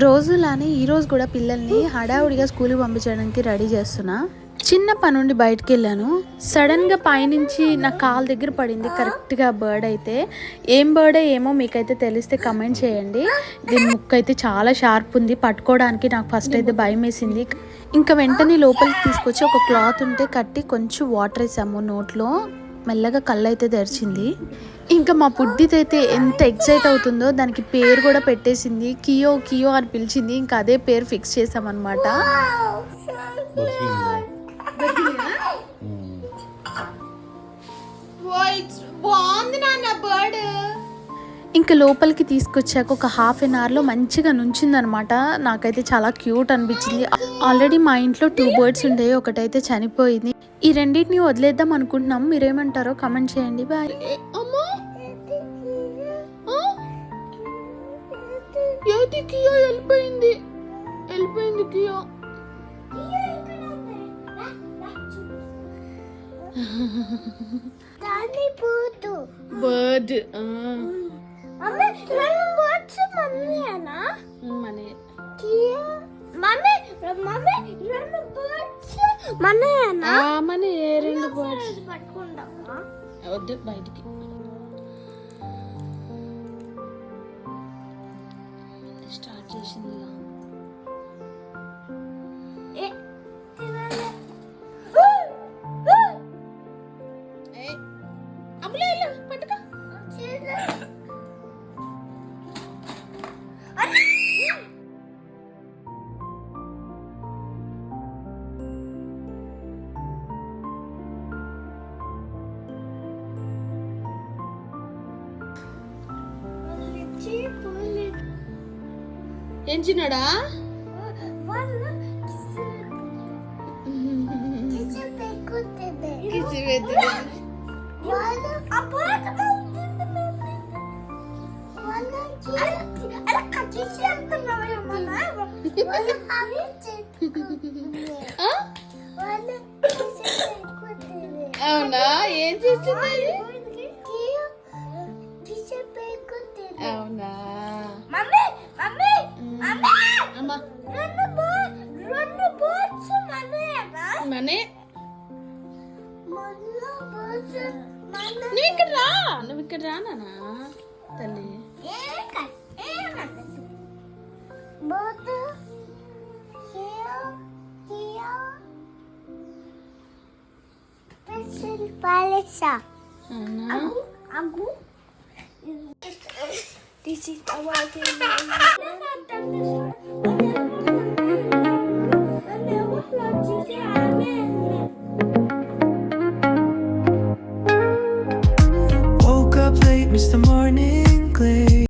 రోజులానే ఈరోజు కూడా పిల్లల్ని హడావుడిగా స్కూల్కి పంపించడానికి రెడీ చేస్తున్నా. చిన్న పని నుండి బయటకు వెళ్ళాను. సడన్గా పైనుంచి నా కాలు దగ్గర పడింది కరెక్ట్గా బర్డ్. అయితే ఏం బర్డ్ ఏమో మీకైతే తెలిస్తే కమెంట్ చేయండి. దీని ముక్కు అయితే చాలా షార్ప్ ఉంది, పట్టుకోవడానికి నాకు ఫస్ట్ అయితే భయం వేసింది. ఇంకా వెంటనే లోపలికి తీసుకొచ్చి ఒక క్లాత్ ఉంటే కట్టి కొంచెం వాటర్ వేసాము నోట్లో. మెల్లగా కళ్ళు అయితే తెరిచింది. ఇంకా మా పుడ్డితైతే ఎంత ఎక్సైట్ అవుతుందో, దానికి పేరు కూడా పెట్టేసింది. కియో కియో అని పిలిచింది. ఇంకా అదే పేరు ఫిక్స్ చేసామన్నమాట. ఇంకా లోపలికి తీసుకొచ్చాక ఒక హాఫ్ అన్ అవర్లో మంచిగా నుంచిందనమాట. నాకైతే చాలా క్యూట్ అనిపించింది. ఆల్రెడీ మా ఇంట్లో 2 బర్డ్స్ ఉండేవి, ఒకటైతే చనిపోయింది. ఈ రెండింటిని వదిలేద్దాం అనుకుంటున్నాం. మీరేమంటారో కమెంట్ చేయండి. బాయ్. వెళ్ళిపోయింది కియో. బర్డ్ వద్దు బయటికి. స్టార్ట్ చేసింది. ఏం చిన్నాడా? అవునా? ఏం చేస్తుంది? అవునా? మనే నువ్వు ఇక్కడ రా నాన్న తల్లి. This is our Woke up late, missed the morning glare.